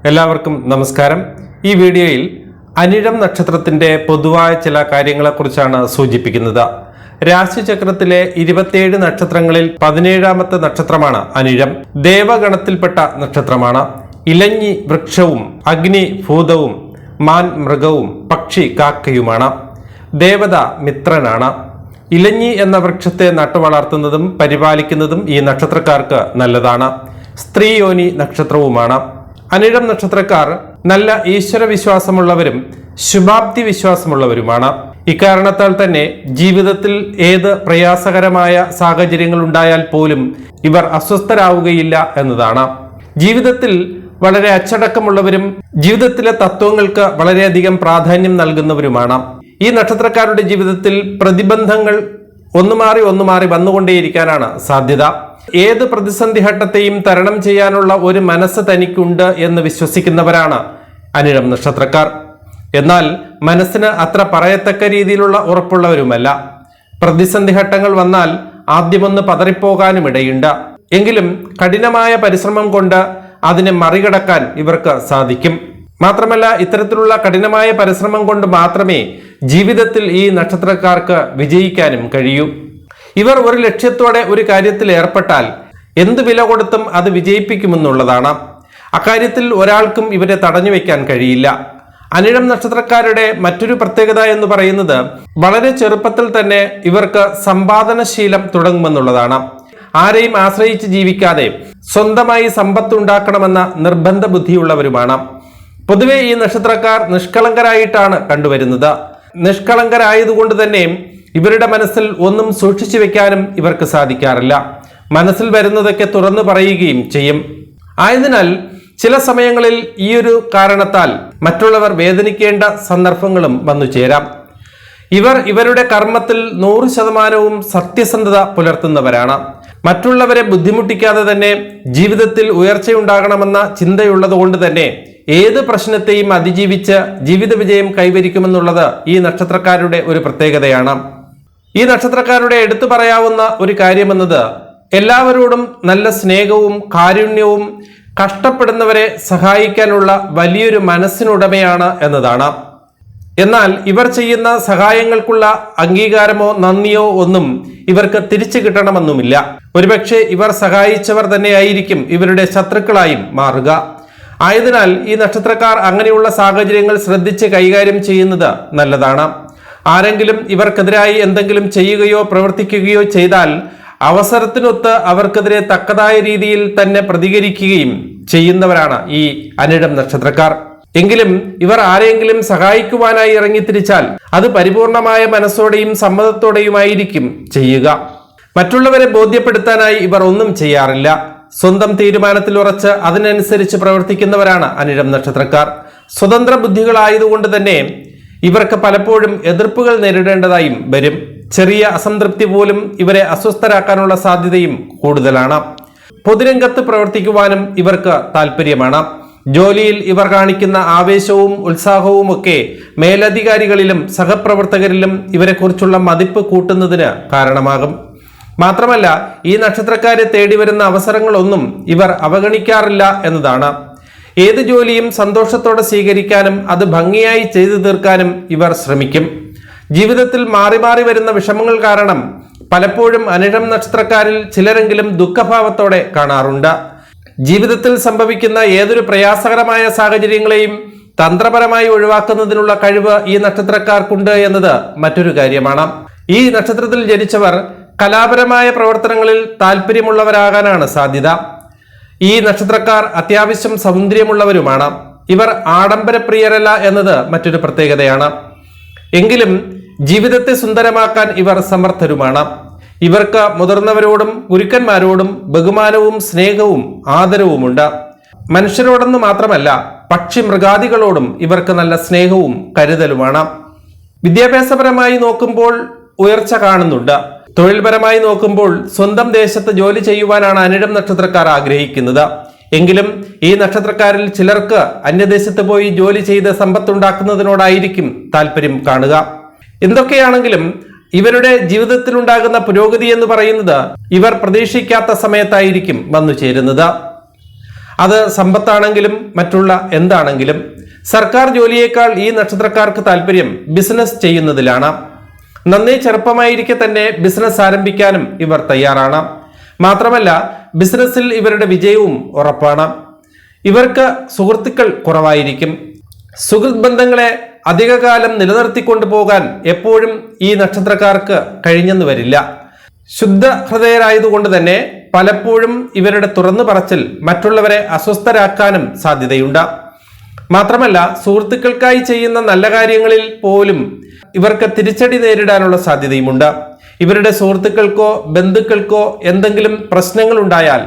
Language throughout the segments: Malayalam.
എല്ലാവർക്കും നമസ്കാരം. ഈ വീഡിയോയിൽ അനിഴം നക്ഷത്രത്തിന്റെ പൊതുവായ ചില കാര്യങ്ങളെക്കുറിച്ചാണ് സൂചിപ്പിക്കുന്നത്. രാശിചക്രത്തിലെ 27 നക്ഷത്രങ്ങളിൽ 17ാമത്തെ നക്ഷത്രമാണ് അനിഴം. ദേവഗണത്തിൽപ്പെട്ട നക്ഷത്രമാണ്. ഇലഞ്ഞി വൃക്ഷവും അഗ്നി ഭൂതവും മാൻ മൃഗവും പക്ഷി കാക്കയുമാണ്. ദേവത മിത്രനാണ്. ഇലഞ്ഞി എന്ന വൃക്ഷത്തെ നട്ടുവളർത്തുന്നതും പരിപാലിക്കുന്നതും ഈ നക്ഷത്രക്കാർക്ക് നല്ലതാണ്. സ്ത്രീയോനി നക്ഷത്രവുമാണ്. അനിഴം നക്ഷത്രക്കാർ നല്ല ഈശ്വര വിശ്വാസമുള്ളവരും ശുഭാപ്തി വിശ്വാസമുള്ളവരുമാണ്. ഇക്കാരണത്താൽ തന്നെ ജീവിതത്തിൽ ഏത് പ്രയാസകരമായ സാഹചര്യങ്ങൾ ഉണ്ടായാൽ പോലും ഇവർ അസ്വസ്ഥരാവുകയില്ല എന്നതാണ്. ജീവിതത്തിൽ വളരെ അച്ചടക്കമുള്ളവരും ജീവിതത്തിലെ തത്വങ്ങൾക്ക് വളരെയധികം പ്രാധാന്യം നൽകുന്നവരുമാണ്. ഈ നക്ഷത്രക്കാരുടെ ജീവിതത്തിൽ പ്രതിബന്ധങ്ങൾ ഒന്നുമാറി വന്നുകൊണ്ടേയിരിക്കാനാണ് സാധ്യത. ഏത് പ്രതിസന്ധി ഘട്ടത്തെയും തരണം ചെയ്യാനുള്ള ഒരു മനസ്സ് തനിക്കുണ്ട് എന്ന് വിശ്വസിക്കുന്നവരാണ് അനിഴം നക്ഷത്രക്കാർ. എന്നാൽ മനസ്സിന് അത്ര പറയത്തക്ക രീതിയിലുള്ള ഉറപ്പുള്ളവരുമല്ല. പ്രതിസന്ധി ഘട്ടങ്ങൾ വന്നാൽ ആദ്യമൊന്ന് പതറിപ്പോകാനും ഇടയുണ്ട്. എങ്കിലും കഠിനമായ പരിശ്രമം കൊണ്ട് അതിനെ മറികടക്കാൻ ഇവർക്ക് സാധിക്കും. മാത്രമല്ല, ഇത്തരത്തിലുള്ള കഠിനമായ പരിശ്രമം കൊണ്ട് മാത്രമേ ജീവിതത്തിൽ ഈ നക്ഷത്രക്കാർക്ക് വിജയിക്കാനും കഴിയൂ. ഇവർ ഒരു ലക്ഷ്യത്തോടെ ഒരു കാര്യത്തിൽ ഏർപ്പെട്ടാൽ എന്ത് വില കൊടുത്തും അത് വിജയിപ്പിക്കുമെന്നുള്ളതാണ്. അക്കാര്യത്തിൽ ഒരാൾക്കും ഇവരെ തടഞ്ഞു വെക്കാൻ കഴിയില്ല. അനിഴം നക്ഷത്രക്കാരുടെ മറ്റൊരു പ്രത്യേകത എന്ന് പറയുന്നത് വളരെ ചെറുപ്പത്തിൽ തന്നെ ഇവർക്ക് സമ്പാദനശീലം തുടങ്ങുമെന്നുള്ളതാണ്. ആരെയും ആശ്രയിച്ച് ജീവിക്കാതെ സ്വന്തമായി സമ്പത്ത് ഉണ്ടാക്കണമെന്ന നിർബന്ധ ബുദ്ധിയുള്ളവരുമാണ്. പൊതുവെ ഈ നക്ഷത്രക്കാർ നിഷ്കളങ്കരായിട്ടാണ് കണ്ടുവരുന്നത്. നിഷ്കളങ്കരായതുകൊണ്ട് തന്നെ ഇവരുടെ മനസ്സിൽ ഒന്നും സൂക്ഷിച്ചു വെക്കാനും ഇവർക്ക് സാധിക്കാറില്ല. മനസ്സിൽ വരുന്നതൊക്കെ തുറന്നു പറയുകയും ചെയ്യും. ആയതിനാൽ ചില സമയങ്ങളിൽ ഈ ഒരു കാരണത്താൽ മറ്റുള്ളവർ വേദനിക്കേണ്ട സന്ദർഭങ്ങളും വന്നു ചേരാം. ഇവരുടെ കർമ്മത്തിൽ 100% സത്യസന്ധത പുലർത്തുന്നവരാണ്. മറ്റുള്ളവരെ ബുദ്ധിമുട്ടിക്കാതെ തന്നെ ജീവിതത്തിൽ ഉയർച്ചയുണ്ടാകണമെന്ന ചിന്തയുള്ളത് കൊണ്ട് തന്നെ ഏത് പ്രശ്നത്തെയും അതിജീവിച്ച് ജീവിത വിജയം കൈവരിക്കുമെന്നുള്ളത് ഈ നക്ഷത്രക്കാരുടെ ഒരു പ്രത്യേകതയാണ്. ഈ നക്ഷത്രക്കാരുടെ എടുത്തു പറയാവുന്ന ഒരു കാര്യമെന്നത് എല്ലാവരോടും നല്ല സ്നേഹവും കാരുണ്യവും കഷ്ടപ്പെടുന്നവരെ സഹായിക്കാനുള്ള വലിയൊരു മനസ്സിനുടമയാണ് എന്നതാണ്. എന്നാൽ ഇവർ ചെയ്യുന്ന സഹായങ്ങൾക്കുള്ള അംഗീകാരമോ നന്ദിയോ ഒന്നും ഇവർക്ക് തിരിച്ചു കിട്ടണമെന്നുമില്ല. ഒരുപക്ഷെ ഇവർ സഹായിച്ചവർ തന്നെയായിരിക്കും ഇവരുടെ ശത്രുക്കളായും മാറുക. ആയതിനാൽ ഈ നക്ഷത്രക്കാർ അങ്ങനെയുള്ള സാഹചര്യങ്ങൾ ശ്രദ്ധിച്ച് കൈകാര്യം ചെയ്യുന്നത് നല്ലതാണ്. ആരെങ്കിലും ഇവർക്കെതിരായി എന്തെങ്കിലും ചെയ്യുകയോ പ്രവർത്തിക്കുകയോ ചെയ്താൽ അവസരത്തിനൊത്ത് അവർക്കെതിരെ തക്കതായ രീതിയിൽ തന്നെ പ്രതികരിക്കുകയും ചെയ്യുന്നവരാണ് ഈ അനിഴം നക്ഷത്രക്കാർ. എങ്കിലും ഇവർ ആരെങ്കിലും സഹായിക്കുവാനായി ഇറങ്ങിത്തിരിച്ചാൽ അത് പരിപൂർണമായ മനസ്സോടെയും സമ്മതത്തോടെയുമായിരിക്കും ചെയ്യുക. മറ്റുള്ളവരെ ബോധ്യപ്പെടുത്താനായി ഇവർ ഒന്നും ചെയ്യാറില്ല. സ്വന്തം തീരുമാനത്തിൽ ഉറച്ച് അതിനനുസരിച്ച് പ്രവർത്തിക്കുന്നവരാണ് അനിഴം നക്ഷത്രക്കാർ. സ്വതന്ത്ര ബുദ്ധികളായതുകൊണ്ട് തന്നെ ഇവർക്ക് പലപ്പോഴും എതിർപ്പുകൾ നേരിടേണ്ടതായും വരും. ചെറിയ അസംതൃപ്തി പോലും ഇവരെ അസ്വസ്ഥരാക്കാനുള്ള സാധ്യതയും കൂടുതലാണ്. പൊതുരംഗത്ത് പ്രവർത്തിക്കുവാനും ഇവർക്ക് താല്പര്യമാണ്. ജോലിയിൽ ഇവർ കാണിക്കുന്ന ആവേശവും ഉത്സാഹവും ഒക്കെ മേലധികാരികളിലും സഹപ്രവർത്തകരിലും ഇവരെക്കുറിച്ചുള്ള മതിപ്പ് കൂട്ടുന്നതിന് കാരണമാകും. മാത്രമല്ല, ഈ നക്ഷത്രക്കാരെ തേടി വരുന്ന അവസരങ്ങളൊന്നും ഇവർ അവഗണിക്കാറില്ല എന്നതാണ്. ഏത് ജോലിയും സന്തോഷത്തോടെ സ്വീകരിക്കാനും അത് ഭംഗിയായി ചെയ്തു തീർക്കാനും ഇവർ ശ്രമിക്കും. ജീവിതത്തിൽ മാറി മാറി വരുന്ന വിഷമങ്ങൾ കാരണം പലപ്പോഴും അനിഴം നക്ഷത്രക്കാരിൽ ചിലരെങ്കിലും ദുഃഖഭാവത്തോടെ കാണാറുണ്ട്. ജീവിതത്തിൽ സംഭവിക്കുന്ന ഏതൊരു പ്രയാസകരമായ സാഹചര്യങ്ങളെയും തന്ത്രപരമായി ഒഴിവാക്കുന്നതിനുള്ള കഴിവ് ഈ നക്ഷത്രക്കാർക്കുണ്ട് എന്നത് മറ്റൊരു കാര്യമാണ്. ഈ നക്ഷത്രത്തിൽ ജനിച്ചവർ കലാപരമായ പ്രവർത്തനങ്ങളിൽ താല്പര്യമുള്ളവരാകാനാണ് സാധ്യത. ഈ നക്ഷത്രക്കാർ അത്യാവശ്യം സൗന്ദര്യമുള്ളവരുമാണ്. ഇവർ ആഡംബരപ്രിയരല്ല എന്നത് മറ്റൊരു പ്രത്യേകതയാണ്. എങ്കിലും ജീവിതത്തെ സുന്ദരമാക്കാൻ ഇവർ സമർത്ഥരുമാണ്. ഇവർക്ക് മുതിർന്നവരോടും ഗുരുക്കന്മാരോടും ബഹുമാനവും സ്നേഹവും ആദരവുമുണ്ട്. മനുഷ്യരോടൊന്നു മാത്രമല്ല, പക്ഷി മൃഗാദികളോടും ഇവർക്ക് നല്ല സ്നേഹവും കരുതലുമാണ്. വിദ്യാഭ്യാസപരമായി നോക്കുമ്പോൾ ഉയർച്ച കാണുന്നുണ്ട്. തൊഴിൽപരമായി നോക്കുമ്പോൾ സ്വന്തം ദേശത്ത് ജോലി ചെയ്യുവാനാണ് അനിഴം നക്ഷത്രക്കാർ ആഗ്രഹിക്കുന്നത്. എങ്കിലും ഈ നക്ഷത്രക്കാരിൽ ചിലർക്ക് അന്യദേശത്ത് പോയി ജോലി ചെയ്ത് സമ്പത്തുണ്ടാക്കുന്നതിനോടായിരിക്കും താല്പര്യം കാണുക. എന്തൊക്കെയാണെങ്കിലും ഇവരുടെ ജീവിതത്തിൽ ഉണ്ടാകുന്ന പുരോഗതി എന്ന് പറയുന്നത് ഇവർ പ്രതീക്ഷിക്കാത്ത സമയത്തായിരിക്കും വന്നു ചേരുന്നത്. അത് സമ്പത്താണെങ്കിലും മറ്റുള്ള എന്താണെങ്കിലും സർക്കാർ ജോലിയേക്കാൾ ഈ നക്ഷത്രക്കാർക്ക് താല്പര്യം ബിസിനസ് ചെയ്യുന്നതിലാണ്. നന്നേ ചെറുപ്പമായിരിക്കെ തന്നെ ബിസിനസ് ആരംഭിക്കാനും ഇവർ തയ്യാറാണ്. മാത്രമല്ല ബിസിനസ്സിൽ ഇവരുടെ വിജയവും ഉറപ്പാണ്. ഇവർക്ക് സുഹൃത്തുക്കൾ കുറവായിരിക്കും. സുഹൃത്ത് ബന്ധങ്ങളെ അധികകാലം നിലനിർത്തിക്കൊണ്ടു പോകാൻ എപ്പോഴും ഈ നക്ഷത്രക്കാർക്ക് കഴിഞ്ഞെന്ന് വരില്ല. ശുദ്ധ ഹൃദയരായതുകൊണ്ട് തന്നെ പലപ്പോഴും ഇവരുടെ തുറന്നു പറച്ചിൽ മറ്റുള്ളവരെ അസ്വസ്ഥരാക്കാനും സാധ്യതയുണ്ട്. മാത്രമല്ല സുഹൃത്തുക്കൾക്കായി ചെയ്യുന്ന നല്ല കാര്യങ്ങളിൽ പോലും ഇവർക്ക് തിരിച്ചടി നേരിടാനുള്ള സാധ്യതയുമുണ്ട്. ഇവരുടെ സുഹൃത്തുക്കൾക്കോ ബന്ധുക്കൾക്കോ എന്തെങ്കിലും പ്രശ്നങ്ങൾ ഉണ്ടായാൽ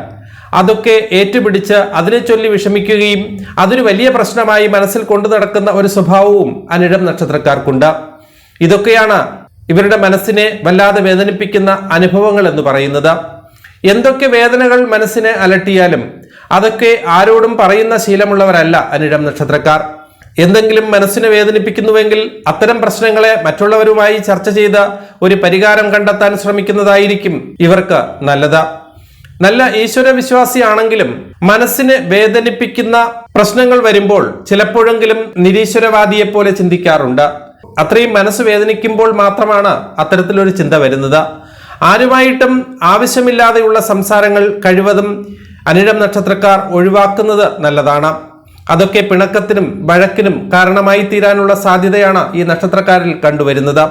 അതൊക്കെ ഏറ്റുപിടിച്ച് അതിനെ ചൊല്ലി വിഷമിക്കുകയും അതൊരു വലിയ പ്രശ്നമായി മനസ്സിൽ കൊണ്ടു നടക്കുന്ന ഒരു സ്വഭാവവും അനിഴം നക്ഷത്രക്കാർക്കുണ്ട്. ഇതൊക്കെയാണ് ഇവരുടെ മനസ്സിനെ വല്ലാതെ വേദനിപ്പിക്കുന്ന അനുഭവങ്ങൾ എന്ന് പറയുന്നത്. എന്തൊക്കെ വേദനകൾ മനസ്സിനെ അലട്ടിയാലും അതൊക്കെ ആരോടും പറയുന്ന ശീലമുള്ളവരല്ല അനിഴം നക്ഷത്രക്കാർ. എന്തെങ്കിലും മനസ്സിനെ വേദനിപ്പിക്കുന്നുവെങ്കിൽ അത്തരം പ്രശ്നങ്ങളെ മറ്റുള്ളവരുമായി ചർച്ച ചെയ്ത് ഒരു പരിഹാരം കണ്ടെത്താൻ ശ്രമിക്കുന്നതായിരിക്കും ഇവർക്ക് നല്ലത്. നല്ല ഈശ്വര വിശ്വാസിയാണെങ്കിലും മനസ്സിനെ വേദനിപ്പിക്കുന്ന പ്രശ്നങ്ങൾ വരുമ്പോൾ ചിലപ്പോഴെങ്കിലും നിരീശ്വരവാദിയെ പോലെ ചിന്തിക്കാറുണ്ട്. അത്രയും മനസ്സ് വേദനിക്കുമ്പോൾ മാത്രമാണ് അത്തരത്തിലൊരു ചിന്ത വരുന്നത്. ആരുമായിട്ടും ആവശ്യമില്ലാതെയുള്ള സംസാരങ്ങൾ കഴിവതും അനിഴം നക്ഷത്രക്കാർ ഒഴിവാക്കുന്നത് നല്ലതാണ്. അതൊക്കെ പിണക്കത്തിനും വഴക്കിനും കാരണമായി തീരാനുള്ള സാധ്യതയാണ് ഈ നക്ഷത്രക്കാരിൽ കണ്ടുവരുന്നത്.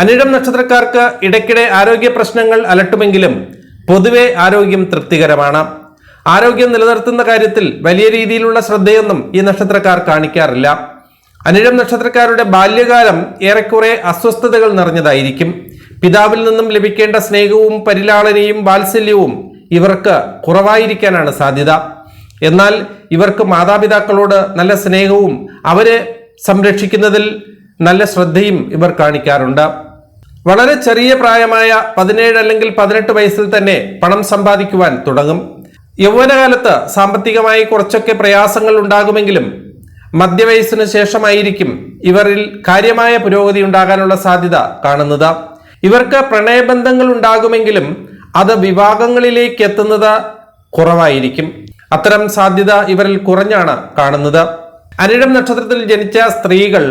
അനിഴം നക്ഷത്രക്കാർക്ക് ഇടയ്ക്കിടെ ആരോഗ്യ പ്രശ്നങ്ങൾ അലട്ടുമെങ്കിലും പൊതുവെ ആരോഗ്യം തൃപ്തികരമാണ്. ആരോഗ്യം നിലനിർത്തുന്ന കാര്യത്തിൽ വലിയ രീതിയിലുള്ള ശ്രദ്ധയൊന്നും ഈ നക്ഷത്രക്കാർ കാണിക്കാറില്ല. അനിഴം നക്ഷത്രക്കാരുടെ ബാല്യകാലം ഏറെക്കുറെ അസ്വസ്ഥതകൾ നിറഞ്ഞതായിരിക്കും. പിതാവിൽ നിന്നും ലഭിക്കേണ്ട സ്നേഹവും പരിലാളനയും വാത്സല്യവും ഇവർക്ക് കുറവായിരിക്കാനാണ് സാധ്യത. എന്നാൽ ഇവർക്ക് മാതാപിതാക്കളോട് നല്ല സ്നേഹവും അവരെ സംരക്ഷിക്കുന്നതിൽ നല്ല ശ്രദ്ധയും ഇവർ കാണിക്കാറുണ്ട്. വളരെ ചെറിയ പ്രായമായ 17 അല്ലെങ്കിൽ 18 വയസ്സിൽ തന്നെ പണം സമ്പാദിക്കുവാൻ തുടങ്ങും. യൗവനകാലത്ത് സാമ്പത്തികമായി കുറച്ചൊക്കെ പ്രയാസങ്ങൾ ഉണ്ടാകുമെങ്കിലും മധ്യവയസ്സിന് ശേഷമായിരിക്കും ഇവരിൽ കാര്യമായ പുരോഗതി ഉണ്ടാകാനുള്ള സാധ്യത കാണുന്നത്. ഇവർക്ക് പ്രണയബന്ധങ്ങൾ ഉണ്ടാകുമെങ്കിലും അത് വിവാഹങ്ങളിലേക്ക് എത്തുന്നത് കുറവായിരിക്കും. അത്തരം സാധ്യത ഇവരിൽ കുറഞ്ഞാണ് കാണുന്നത്. അനിഴം നക്ഷത്രത്തിൽ ജനിച്ച സ്ത്രീകൾ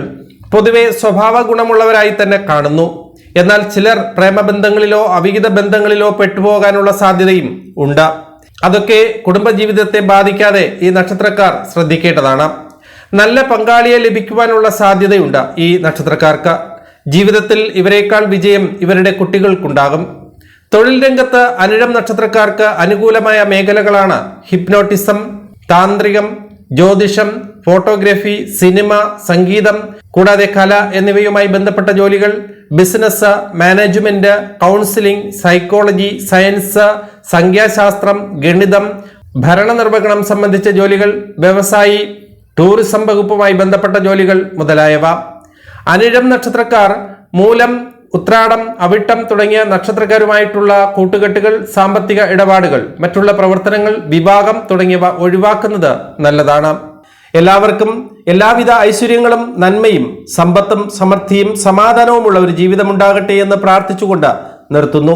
പൊതുവെ സ്വഭാവ ഗുണമുള്ളവരായി തന്നെ കാണുന്നു. എന്നാൽ ചിലർ പ്രേമബന്ധങ്ങളിലോ അവിഹിത ബന്ധങ്ങളിലോ പെട്ടുപോകാനുള്ള സാധ്യതയും ഉണ്ട്. അതൊക്കെ കുടുംബജീവിതത്തെ ബാധിക്കാതെ ഈ നക്ഷത്രക്കാർ ശ്രദ്ധിക്കേണ്ടതാണ്. നല്ല പങ്കാളിയെ ലഭിക്കുവാനുള്ള സാധ്യതയുണ്ട് ഈ നക്ഷത്രക്കാർക്ക്. ജീവിതത്തിൽ ഇവരെക്കാൾ വിജയം ഇവരുടെ കുട്ടികൾക്കുണ്ടാകും. തൊഴിൽ രംഗത്ത് അനിഴം നക്ഷത്രക്കാർക്ക് അനുകൂലമായ മേഖലകളാണ് ഹിപ്നോട്ടിസം, താന്ത്രികം, ജ്യോതിഷം, ഫോട്ടോഗ്രാഫി, സിനിമ, സംഗീതം, കൂടാതെ കല എന്നിവയുമായി ബന്ധപ്പെട്ട ജോലികൾ, business, management, counselling, psychology, science, സംഖ്യാശാസ്ത്രം, ഗണിതം, ഭരണനിർവഹണം സംബന്ധിച്ച ജോലികൾ, വ്യവസായി, ടൂറിസം വകുപ്പുമായി ബന്ധപ്പെട്ട ജോലികൾ മുതലായവ. അനിഴം നക്ഷത്രക്കാർ മൂലം, ഉത്രാടം, അവിട്ടം തുടങ്ങിയ നക്ഷത്രക്കാരുമായിട്ടുള്ള കൂട്ടുകെട്ടുകൾ, സാമ്പത്തിക ഇടപാടുകൾ, മറ്റുള്ള പ്രവർത്തനങ്ങൾ, വിവാഹം തുടങ്ങിയവ ഒഴിവാക്കുന്നത് നല്ലതാണ്. എല്ലാവർക്കും എല്ലാവിധ ഐശ്വര്യങ്ങളും നന്മയും സമ്പത്തും സമൃദ്ധിയും സമാധാനവുമുള്ള ഒരു ജീവിതമുണ്ടാകട്ടെ എന്ന് പ്രാർത്ഥിച്ചുകൊണ്ട് നിർത്തുന്നു.